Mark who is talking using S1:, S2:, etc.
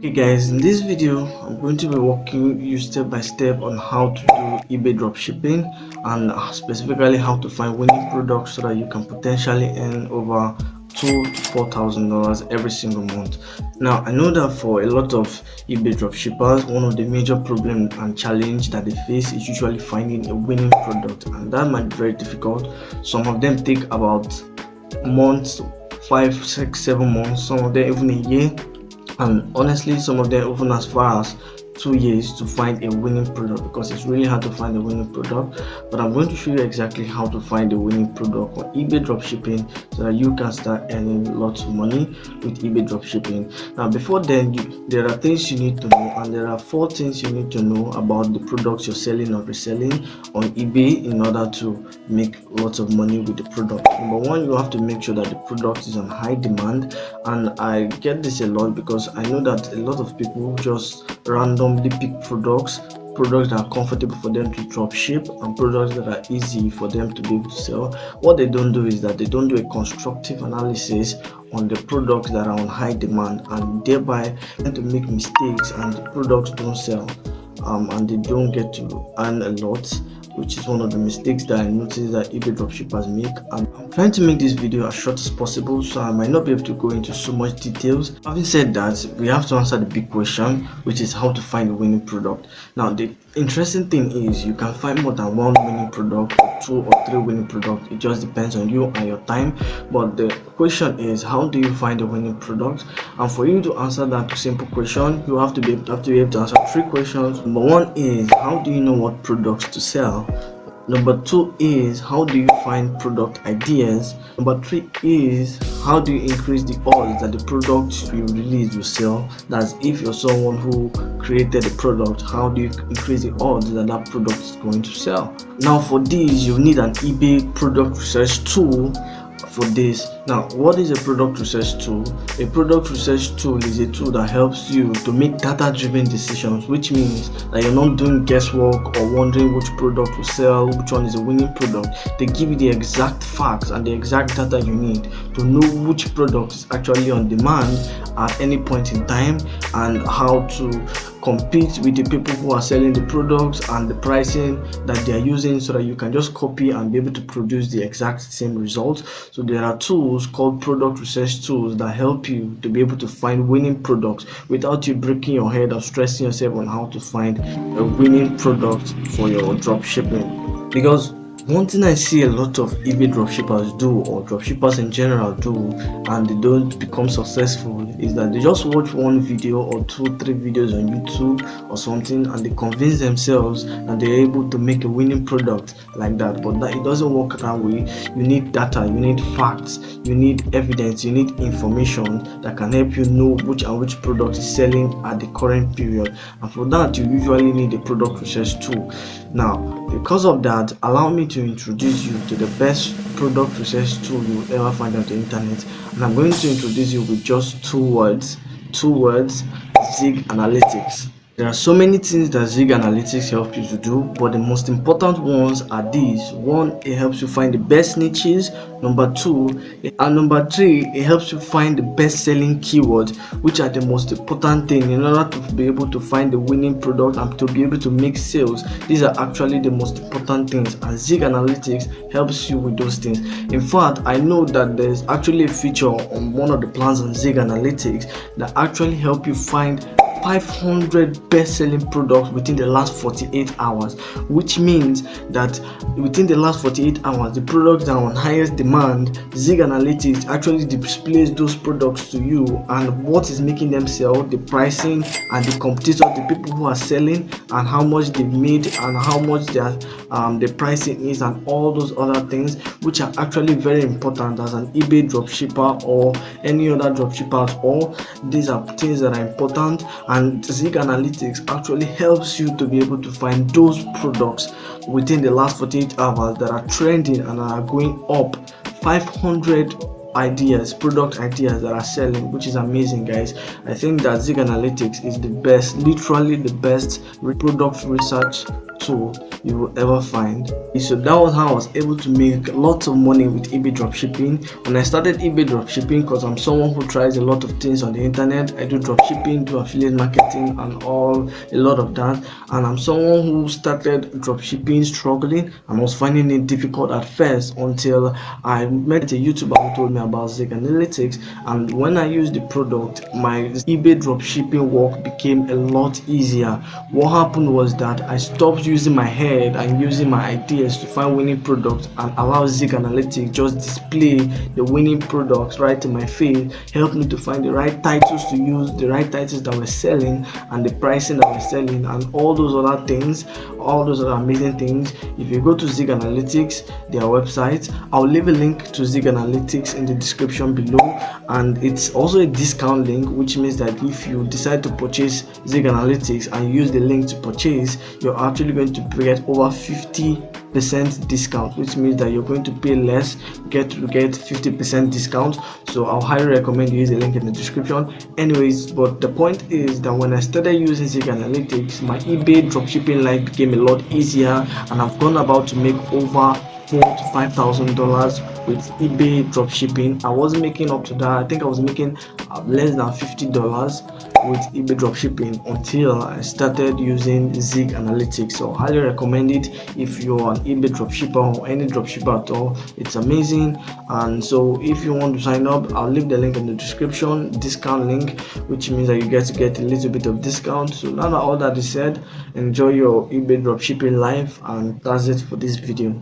S1: Hey guys, in this video I'm going to be walking you step by step on how to do eBay dropshipping and specifically how to find winning products so that you can potentially earn over $2,000 to $4,000 every single month. Now I know that for a lot of eBay dropshippers, one of the major problems and challenge that they face is usually finding a winning product, and that might be very difficult. Some of them take about months, 5, 6, 7 months, some of them even a year, and honestly some of them even as far as 2 years to find a winning product, because it's really hard to find a winning product. But I'm going to show you exactly how to find a winning product on eBay dropshipping so that you can start earning lots of money with eBay dropshipping. Now before then, there are things you need to know, and there are 4 things you need to know about the products you're selling or reselling on eBay in order to make lots of money with the product. Number one, you have to make sure that the product is on high demand, and I get this a lot because I know that a lot of people just randomly pick products that are comfortable for them to drop ship and products that are easy for them to be able to sell. What they don't do is that they don't do a constructive analysis on the products that are on high demand, and thereby tend to make mistakes and the products don't sell, and they don't get to earn a lot, which is one of the mistakes that I noticed that eBay dropshippers make. And I'm trying to make this video as short as possible, so I might not be able to go into so much details. Having said that, we have to answer the big question, which is how to find a winning product. Now the interesting thing is you can find more than one winning product or 2 or 3 winning products. It just depends on you and your time. But the question is, how do you find a winning product? And for you to answer that simple question, you have to be able to answer 3 questions. Number one is, how do you know what products to sell? Number 2 is, how do you find product ideas? Number 3 is, how do you increase the odds that the product you release will sell? That's if you're someone who created the product, how do you increase the odds that that product is going to sell? Now for this, you need an eBay product research tool for this. Now, what is a product research tool? A product research tool is a tool that helps you to make data-driven decisions, which means that you're not doing guesswork or wondering which product will sell, which one is a winning product. They give you the exact facts and the exact data you need to know which product is actually on demand at any point in time, and how to compete with the people who are selling the products and the pricing that they are using, so that you can just copy and be able to produce the exact same results. So there are tools called product research tools that help you to be able to find winning products without you breaking your head or stressing yourself on how to find a winning product for your drop shipping. Because one thing I see a lot of eBay dropshippers do, or dropshippers in general do, and they don't become successful, is that they just watch one video or 2, 3 videos on YouTube or something, and they convince themselves that they're able to make a winning product like that. But that it doesn't work that way. You need data, you need facts, you need evidence, you need information that can help you know which product is selling at the current period. And for that, you usually need a product research tool. Now, because of that, allow me to introduce you to the best product research tool you will ever find on the internet. And I'm going to introduce you with just 2 words, Zig Analytics. There are so many things that Zig Analytics helps you to do, but the most important ones are these. 1, it helps you find the best niches. Number 2, and number 3, it helps you find the best selling keywords, which are the most important thing in order to be able to find the winning product and to be able to make sales. These are actually the most important things, and Zig Analytics helps you with those things. In fact, I know that there's actually a feature on one of the plans on Zig Analytics that actually help you find 500 best-selling products within the last 48 hours, which means that within the last 48 hours, the products that are on highest demand, Zig Analytics actually displays those products to you and what is making them sell, the pricing and the competitors, the people who are selling, and how much they've made and how much the pricing is, and all those other things, which are actually very important as an eBay dropshipper or any other dropshipper at all. These are things that are important, and Zig Analytics actually helps you to be able to find those products within the last 48 hours that are trending and are going up. 500 product ideas that are selling, which is amazing, guys. I think that Zig Analytics is the best, literally the best product research tool you will ever find. So that was how I was able to make lots of money with eBay dropshipping. When I started eBay dropshipping, because I'm someone who tries a lot of things on the internet, I do dropshipping, do affiliate marketing, and a lot of that. And I'm someone who started dropshipping struggling and was finding it difficult at first until I met a YouTuber who told me about Zig Analytics. And when I used the product, my eBay dropshipping work became a lot easier. What happened was that I stopped using my head and using my ideas to find winning products and allow Zig Analytics just display the winning products right in my face, help me to find the right titles to use, the right titles that were selling, and the pricing that we're selling, and all those other things, all those other amazing things. If you go to Zig Analytics, their website, I'll leave a link to Zig Analytics in the description below, and it's also a discount link, which means that if you decide to purchase Zig Analytics and use the link to purchase, you're actually going to get over 50% discount, which means that you're going to pay less, get 50% discount. So I'll highly recommend you use the link in the description. Anyways, but the point is that when I started using Zig Analytics, my eBay dropshipping life became a lot easier, and I've gone about to make over $4,000 to $5,000 with eBay dropshipping. I wasn't making up to that. I think I was making less than $50 with eBay dropshipping until I started using Zig Analytics. So I highly recommend it if you're an eBay dropshipper or any dropshipper at all. It's amazing. And so if you want to sign up, I'll leave the link in the description, discount link, which means that you get to get a little bit of discount. So now that all that is said, enjoy your eBay dropshipping life, and that's it for this video.